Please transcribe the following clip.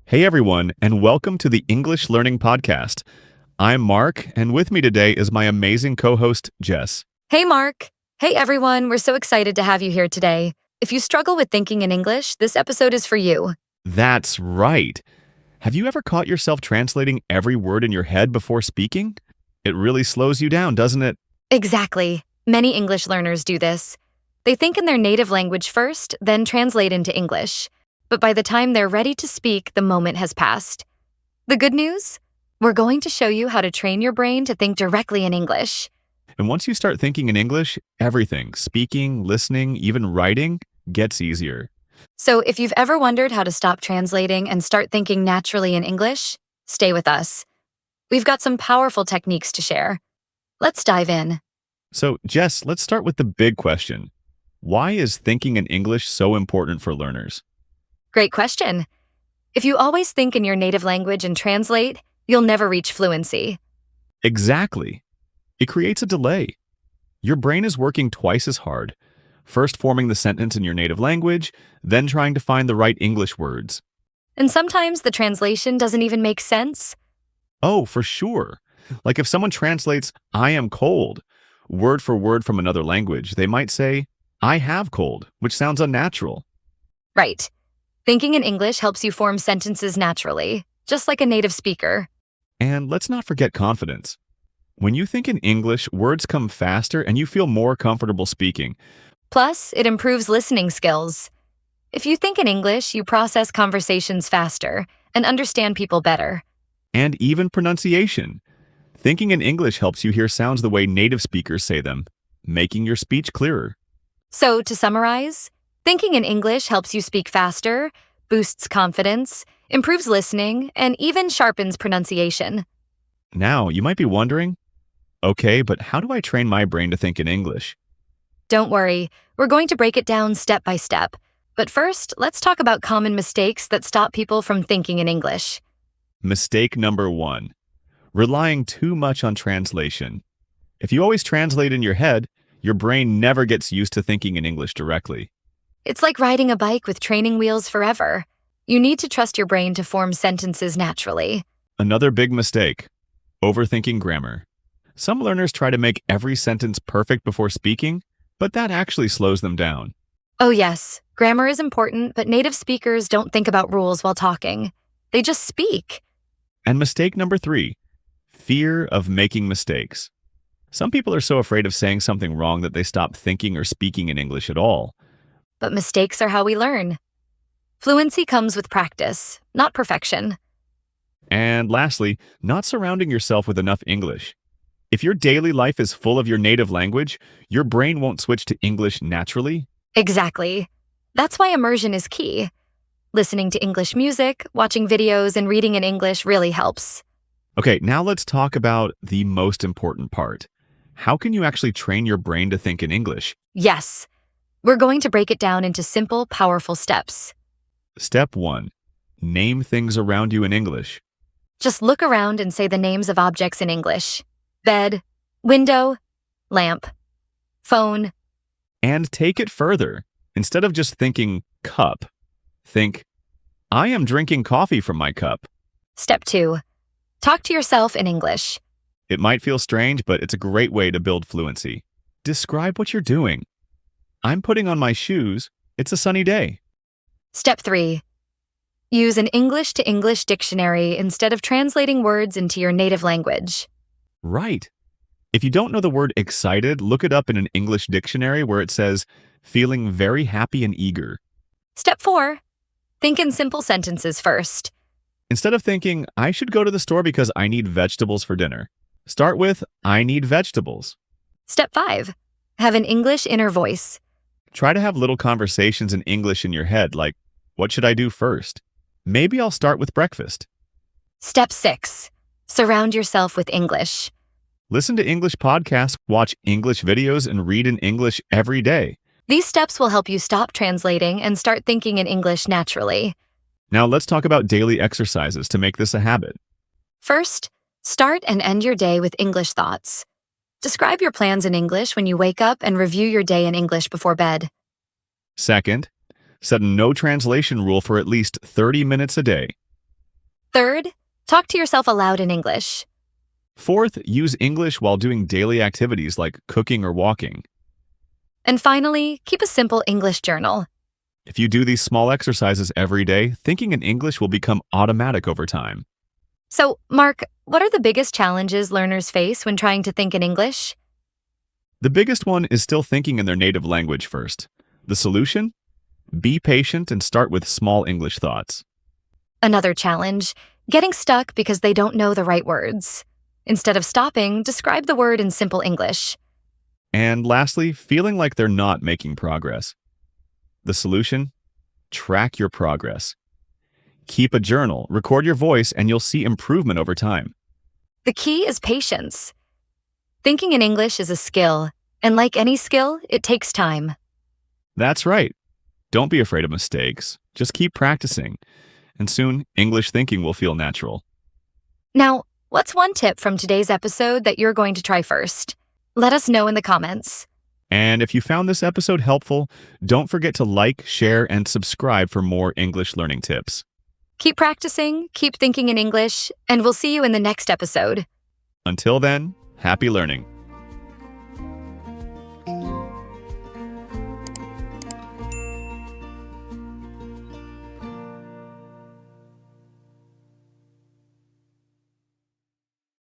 Hey everyone, and welcome to the English Learning Podcast. I'm Mark, and with me today is my amazing co-host, Jess. Hey, Mark. Hey, everyone. We're so excited to have you here today. If you struggle with thinking in English, this episode is for you. That's right. Have you ever caught yourself translating every word in your head before speaking? It really slows you down, doesn't it? Exactly. Many English learners do this. They think in their native language first, then translate into English. But by the time they're ready to speak, the moment has passed. The good news? We're going to show you how to train your brain to think directly in English. And once you start thinking in English, everything, speaking, listening, even writing, gets easier. So if you've ever wondered how to stop translating and start thinking naturally in English, stay with us. We've got some powerful techniques to share. Let's dive in. So, Jess, let's start with the big question. Why is thinking in English so important for learners? Great question. If you always think in your native language and translate, you'll never reach fluency. Exactly. It creates a delay. Your brain is working twice as hard, first forming the sentence in your native language, then trying to find the right English words. And sometimes the translation doesn't even make sense. Oh, for sure. Like if someone translates, I am cold, word for word from another language, they might say, I have cold, which sounds unnatural. Right. Thinking in English helps you form sentences naturally, just like a native speaker. And let's not forget confidence. When you think in English, words come faster and you feel more comfortable speaking. Plus, it improves listening skills. If you think in English, you process conversations faster and understand people better. And even pronunciation. Thinking in English helps you hear sounds the way native speakers say them, making your speech clearer. So, to summarize, thinking in English helps you speak faster, boosts confidence, improves listening, and even sharpens pronunciation. Now, you might be wondering, okay, but how do I train my brain to think in English? Don't worry, we're going to break it down step by step. But first, let's talk about common mistakes that stop people from thinking in English. Mistake number 1, relying too much on translation. If you always translate in your head, your brain never gets used to thinking in English directly. It's like riding a bike with training wheels forever. You need to trust your brain to form sentences naturally. Another big mistake, overthinking grammar. Some learners try to make every sentence perfect before speaking, but that actually slows them down. Oh yes, grammar is important, but native speakers don't think about rules while talking. They just speak. And mistake number 3, fear of making mistakes. Some people are so afraid of saying something wrong that they stop thinking or speaking in English at all. But mistakes are how we learn. Fluency comes with practice, not perfection. And lastly, not surrounding yourself with enough English. If your daily life is full of your native language, your brain won't switch to English naturally. Exactly. That's why immersion is key. Listening to English music, watching videos, and reading in English really helps. Okay, now let's talk about the most important part. How can you actually train your brain to think in English? Yes. We're going to break it down into simple, powerful steps. Step 1. Name things around you in English. Just look around and say the names of objects in English. Bed, window, lamp, phone. And take it further. Instead of just thinking cup, think, I am drinking coffee from my cup. Step 2. Talk to yourself in English. It might feel strange, but it's a great way to build fluency. Describe what you're doing. I'm putting on my shoes. It's a sunny day. Step 3. Use an English-to-English dictionary instead of translating words into your native language. Right. If you don't know the word excited, look it up in an English dictionary where it says, feeling very happy and eager. Step 4. Think in simple sentences first. Instead of thinking, I should go to the store because I need vegetables for dinner, start with, I need vegetables. Step 5. Have an English inner voice. Try to have little conversations in English in your head, like, what should I do first? Maybe I'll start with breakfast. Step 6. Surround yourself with English. Listen to English podcasts, watch English videos, and read in English every day. These steps will help you stop translating and start thinking in English naturally. Now let's talk about daily exercises to make this a habit. First, start and end your day with English thoughts. Describe your plans in English when you wake up and review your day in English before bed. Second, set a no translation rule for at least 30 minutes a day. Third, talk to yourself aloud in English. Fourth, use English while doing daily activities like cooking or walking. And finally, keep a simple English journal. If you do these small exercises every day, thinking in English will become automatic over time. So, Mark, what are the biggest challenges learners face when trying to think in English? The biggest one is still thinking in their native language first. The solution? Be patient and start with small English thoughts. Another challenge, getting stuck because they don't know the right words. Instead of stopping, describe the word in simple English. And lastly, feeling like they're not making progress. The solution? Track your progress. Keep a journal, record your voice, and you'll see improvement over time. The key is patience. Thinking in English is a skill, and like any skill, it takes time. That's right. Don't be afraid of mistakes. Just keep practicing, and soon English thinking will feel natural. Now, what's one tip from today's episode that you're going to try first? Let us know in the comments. And if you found this episode helpful, don't forget to like, share, and subscribe for more English learning tips. Keep practicing, keep thinking in English, and we'll see you in the next episode. Until then, happy learning.